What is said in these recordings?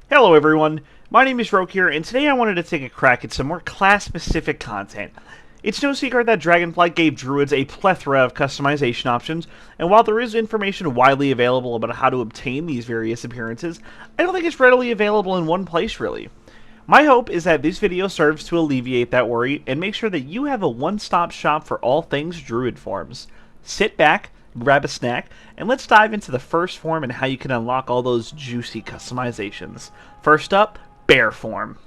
Hello everyone, my name is Roke here, and today I wanted to take a crack at some more class-specific content. It's no secret that Dragonblight gave Druids a plethora of customization options, and while there is information widely available about how to obtain these various appearances, I don't think it's readily available in one place really. My hope is that this video serves to alleviate that worry and make sure that you have a one-stop shop for all things Druid Forms. Sit back, grab a snack, and let's dive into the first form and how you can unlock all those juicy customizations. First up, Bear Form.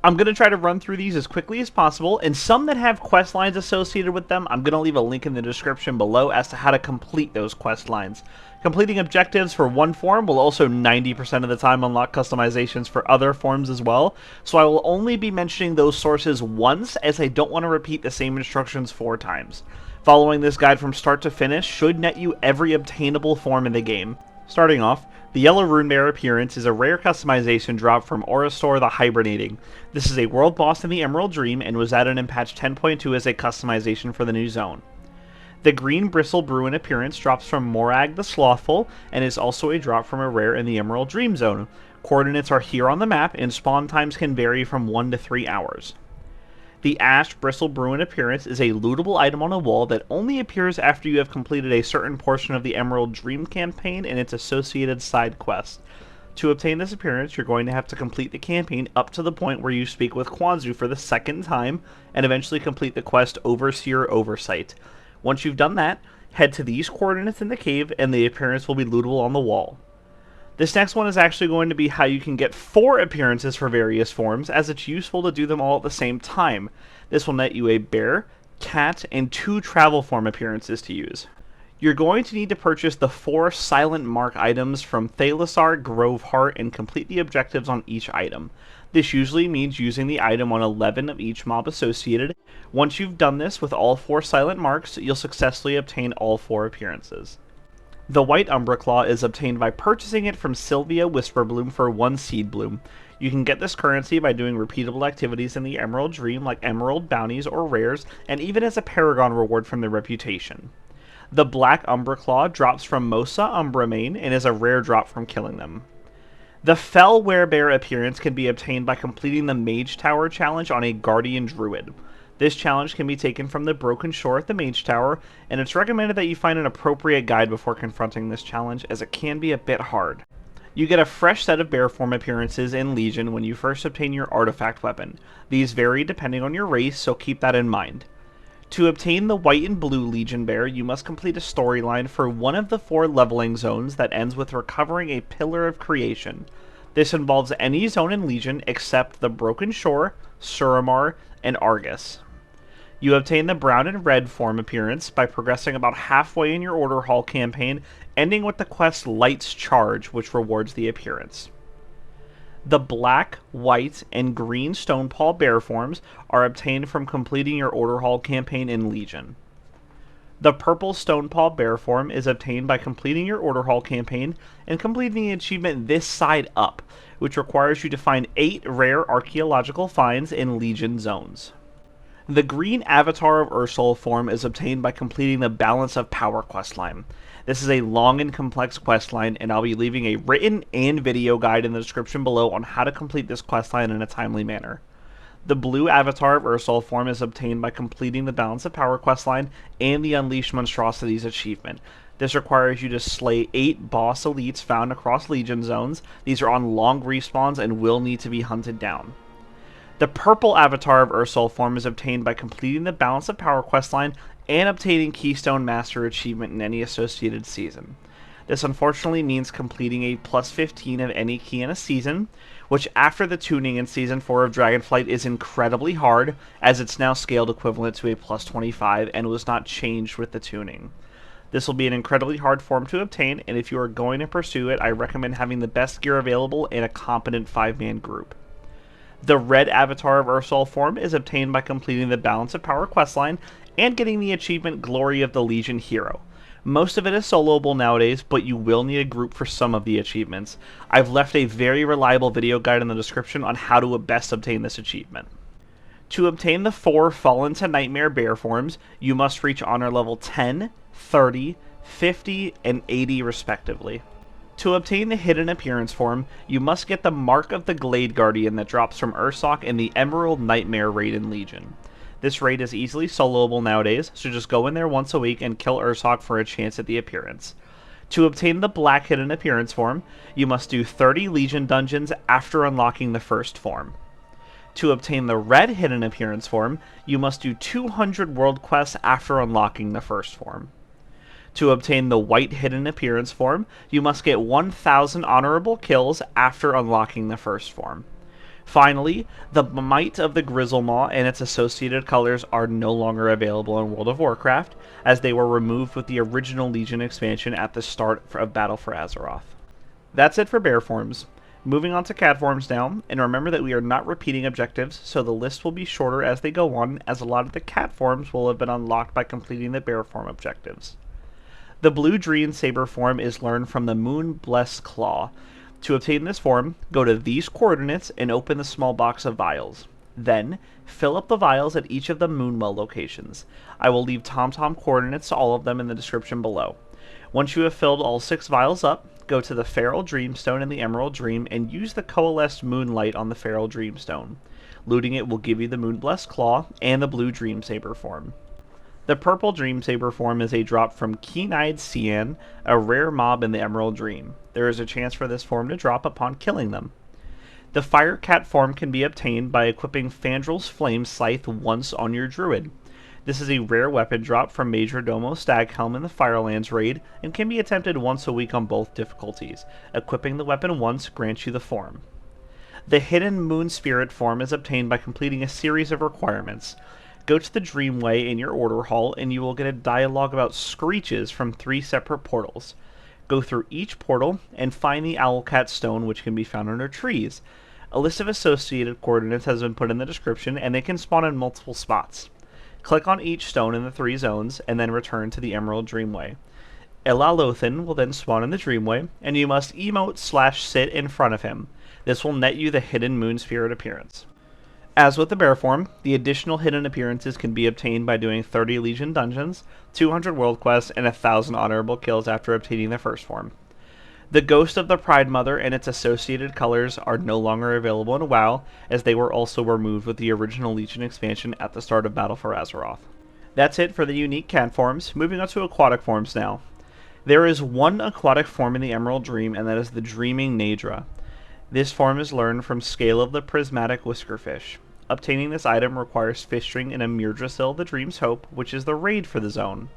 I'm going to try to run through these as quickly as possible, and some that have quest lines associated with them, I'm going to leave a link in the description below as to how to complete those quest lines. Completing objectives for one form will also 90% of the time unlock customizations for other forms as well, so I will only be mentioning those sources once as I don't want to repeat the same instructions 4 times. Following this guide from start to finish should net you every obtainable form in the game. Starting off, the Yellow Runebear appearance is a rare customization drop from Orastor the Hibernating. This is a world boss in the Emerald Dream and was added in patch 10.2 as a customization for the new zone. The Green Bristle Bruin appearance drops from Mmrrggll the Slothful and is also a drop from a rare in the Emerald Dream zone. Coordinates are here on the map and spawn times can vary from 1 to 3 hours. The Ash Bristle Bruin appearance is a lootable item on a wall that only appears after you have completed a certain portion of the Emerald Dream campaign and its associated side quest. To obtain this appearance, you're going to have to complete the campaign up to the point where you speak with Kwanzu for the second time, and eventually complete the quest Overseer Oversight. Once you've done that, head to these coordinates in the cave, and the appearance will be lootable on the wall. This next one is actually going to be how you can get 4 appearances for various forms, as it's useful to do them all at the same time. This will net you a bear, cat, and 2 travel form appearances to use. You're going to need to purchase the 4 Silent Mark items from Thalassar, Groveheart, and complete the objectives on each item. This usually means using the item on 11 of each mob associated. Once you've done this with all 4 Silent Marks, you'll successfully obtain all 4 appearances. The White Mmrrggll is obtained by purchasing it from Sylvia Whisperbloom for 1 Seed Bloom. You can get this currency by doing repeatable activities in the Emerald Dream like Emerald Bounties or Rares, and even as a Paragon reward from the Reputation. The Black Mmrrggll drops from Mosa Umbramane and is a rare drop from killing them. The Fell Werebear appearance can be obtained by completing the Mage Tower challenge on a Guardian Druid. This challenge can be taken from the Broken Shore at the Mage Tower, and it's recommended that you find an appropriate guide before confronting this challenge, as it can be a bit hard. You get a fresh set of bear form appearances in Legion when you first obtain your artifact weapon. These vary depending on your race, so keep that in mind. To obtain the White and Blue Legion Bear, you must complete a storyline for one of the 4 leveling zones that ends with recovering a Pillar of Creation. This involves any zone in Legion except the Broken Shore, Suramar, and Argus. You obtain the Brown and Red form appearance by progressing about halfway in your Order Hall campaign, ending with the quest Light's Charge, which rewards the appearance. The Black, White, and Green Stonepaw Bear forms are obtained from completing your Order Hall campaign in Legion. The Purple Stonepaw Bear form is obtained by completing your Order Hall campaign and completing the achievement This Side Up, which requires you to find 8 rare archaeological finds in Legion zones. The Green Avatar of Ursul form is obtained by completing the Balance of Power questline. This is a long and complex questline, and I'll be leaving a written and video guide in the description below on how to complete this questline in a timely manner. The Blue Avatar of Ursul form is obtained by completing the Balance of Power questline and the Unleash Monstrosities achievement. This requires you to slay 8 boss elites found across Legion zones. These are on long respawns and will need to be hunted down. The Purple Avatar of Ursul form is obtained by completing the Balance of Power questline and obtaining Keystone Master achievement in any associated season. This unfortunately means completing a plus 15 of any key in a season, which after the tuning in Season 4 of Dragonflight is incredibly hard, as it's now scaled equivalent to a plus 25 and was not changed with the tuning. This will be an incredibly hard form to obtain, and if you are going to pursue it, I recommend having the best gear available and a competent 5-man group. The Red Avatar of Ursul form is obtained by completing the Balance of Power questline and getting the achievement Glory of the Legion Hero. Most of it is soloable nowadays, but you will need a group for some of the achievements. I've left a very reliable video guide in the description on how to best obtain this achievement. To obtain the 4 Fallen to Nightmare Bear forms, you must reach honor level 10, 30, 50, and 80 respectively. To obtain the Hidden Appearance form, you must get the Mark of the Glade Guardian that drops from Ursoc in the Emerald Nightmare raid in Legion. This raid is easily soloable nowadays, so just go in there once a week and kill Ursoc for a chance at the appearance. To obtain the Black Hidden Appearance form, you must do 30 Legion dungeons after unlocking the first form. To obtain the Red Hidden Appearance form, you must do 200 world quests after unlocking the first form. To obtain the White Hidden Appearance form, you must get 1,000 honorable kills after unlocking the first form. Finally, the Might of the Grizzlemaw and its associated colors are no longer available in World of Warcraft, as they were removed with the original Legion expansion at the start of Battle for Azeroth. That's it for bear forms. Moving on to cat forms now, and remember that we are not repeating objectives, so the list will be shorter as they go on, as a lot of the cat forms will have been unlocked by completing the bear form objectives. The blue Dreamsaber form is learned from the Moonblessed Claw. To obtain this form, go to these coordinates and open the small box of vials. Then, fill up the vials at each of the Moonwell locations. I will leave TomTom coordinates to all of them in the description below. Once you have filled all 6 vials up, go to the Feral Dreamstone and the Emerald Dream and use the coalesced Moonlight on the Feral Dreamstone. Looting it will give you the Moonblessed Claw and the blue Dreamsaber form. The purple Dreamsaber form is a drop from Keen-Eyed Cyan, a rare mob in the Emerald Dream. There is a chance for this form to drop upon killing them. The Firecat form can be obtained by equipping Fandrel's Flame Scythe once on your Druid. This is a rare weapon drop from Majordomo Staghelm in the Firelands raid, and can be attempted once a week on both difficulties. Equipping the weapon once grants you the form. The Hidden Moon Spirit form is obtained by completing a series of requirements. Go to the Dreamway in your order hall and you will get a dialogue about screeches from 3 separate portals. Go through each portal and find the Owlcat Stone, which can be found under trees. A list of associated coordinates has been put in the description, and they can spawn in multiple spots. Click on each stone in the 3 zones and then return to the Emerald Dreamway. Elalothin will then spawn in the Dreamway, and you must emote/sit in front of him. This will net you the Hidden Moon Spirit appearance. As with the bear form, the additional hidden appearances can be obtained by doing 30 Legion dungeons, 200 world quests, and 1,000 honorable kills after obtaining the first form. The Ghost of the Pride Mother and its associated colors are no longer available in WoW, as they were also removed with the original Legion expansion at the start of Battle for Azeroth. That's it for the unique cat forms. Moving on to aquatic forms now. There is one aquatic form in the Emerald Dream, and that is the Dreaming Nae'Dra. This form is learned from Scale of the Prismatic Whiskerfish. Obtaining this item requires fishing in Mmrrggll the Dream's Hope, which is the raid for the zone.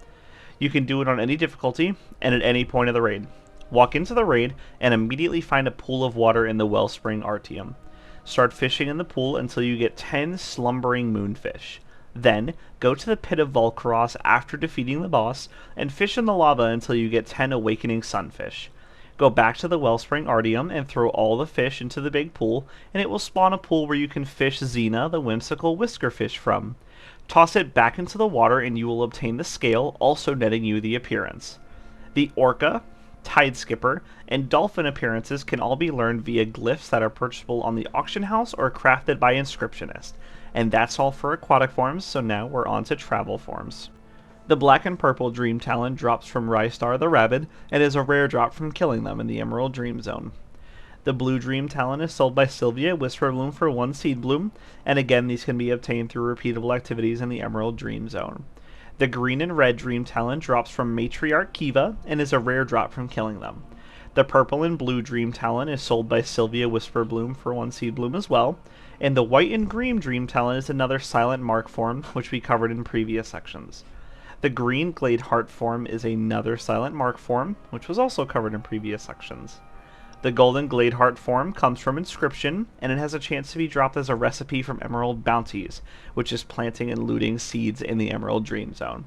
You can do it on any difficulty, and at any point of the raid. Walk into the raid, and immediately find a pool of water in the Wellspring Artium. Start fishing in the pool until you get 10 slumbering moonfish. Then, go to the Pit of Val'sharah after defeating the boss, and fish in the lava until you get 10 awakening sunfish. Go back to the Wellspring Artium and throw all the fish into the big pool, and it will spawn a pool where you can fish Xena, the whimsical whiskerfish, from. Toss it back into the water and you will obtain the scale, also netting you the appearance. The Orca, Tide Skipper, and Dolphin appearances can all be learned via glyphs that are purchasable on the auction house or crafted by Inscriptionist. And that's all for aquatic forms, so now we're on to travel forms. The black and purple Dream Talon drops from Rystar the Rabid, and is a rare drop from killing them in the Emerald Dream Zone. The blue Dream Talon is sold by Sylvia Whisperbloom for 1 Seed Bloom, and again these can be obtained through repeatable activities in the Emerald Dream Zone. The green and red Dream Talon drops from Matriarch Kiva, and is a rare drop from killing them. The purple and blue Dream Talon is sold by Sylvia Whisperbloom for 1 Seed Bloom as well, and the white and green Dream Talon is another silent mark form, which we covered in previous sections. The green Glade Heart form is another silent mark form, which was also covered in previous sections. The golden Glade Heart form comes from Inscription, and it has a chance to be dropped as a recipe from Emerald Bounties, which is planting and looting seeds in the Emerald Dream Zone.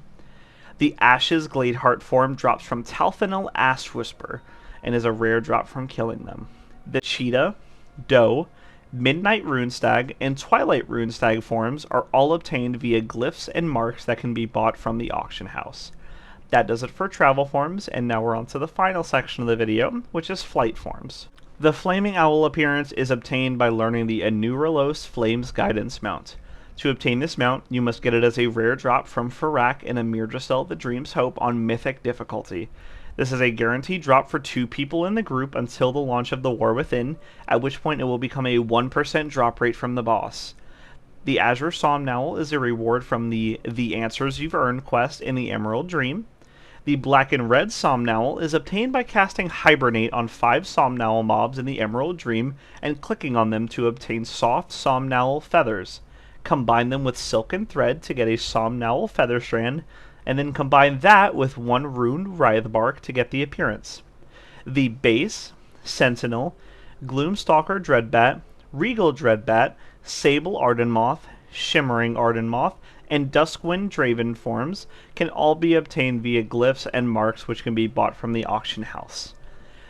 The Ashes Glade Heart form drops from Talthanel Ash Whisper, and is a rare drop from killing them. The Cheetah, Doe, Midnight Runestag, and Twilight Runestag forms are all obtained via glyphs and marks that can be bought from the auction house. That does it for travel forms, and now we're on to the final section of the video, which is flight forms. The Flaming Owl appearance is obtained by learning the Anuralos Flames Guidance mount. To obtain this mount, you must get it as a rare drop from Farak and Mmrrggll the Dream's Hope on Mythic difficulty. This is a guaranteed drop for 2 people in the group until the launch of the War Within, at which point it will become a 1% drop rate from the boss. The Azure Somnowl is a reward from the Answers You've Earned quest in the Emerald Dream. The Black and Red Somnowl is obtained by casting Hibernate on 5 Somnowl mobs in the Emerald Dream and clicking on them to obtain soft Somnowl feathers. Combine them with Silk and Thread to get a Somnowl feather strand, and then combine that with 1 runed Wraithbark to get the appearance. The Base, Sentinel, Gloomstalker Dreadbat, Regal Dreadbat, Sable Ardenmoth, Shimmering Ardenmoth, and Duskwind Draven forms can all be obtained via glyphs and marks which can be bought from the auction house.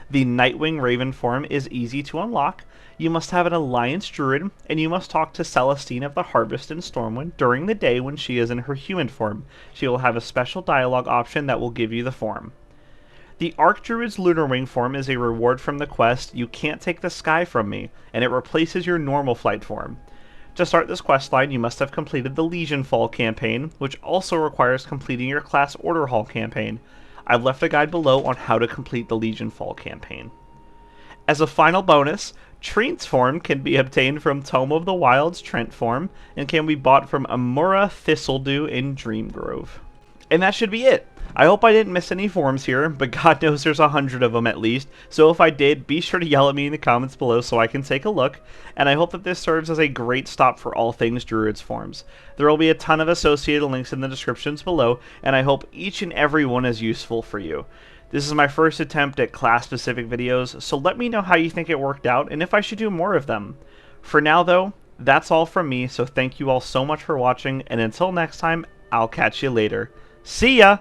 The Nightwing Raven form is easy to unlock. You must have an Alliance Druid, and you must talk to Celestine of the Harvest in Stormwind during the day when she is in her human form. She will have a special dialogue option that will give you the form. The Archdruid's Lunarwing form is a reward from the quest You Can't Take the Sky From Me, and it replaces your normal flight form. To start this questline, you must have completed the Legionfall campaign, which also requires completing your class Order Hall campaign. I've left a guide below on how to complete the Legionfall campaign. As a final bonus, Trent's form can be obtained from Tome of the Wild's Trent form, and can be bought from Mmrrggll Thistledew in Dreamgrove. And that should be it. I hope I didn't miss any forms here, but God knows there's 100 of them at least, so if I did, be sure to yell at me in the comments below so I can take a look, and I hope that this serves as a great stop for all things Druids forms. There will be a ton of associated links in the descriptions below, and I hope each and every one is useful for you. This is my first attempt at class-specific videos, so let me know how you think it worked out, and if I should do more of them. For now though, that's all from me, so thank you all so much for watching, and until next time, I'll catch you later. See ya!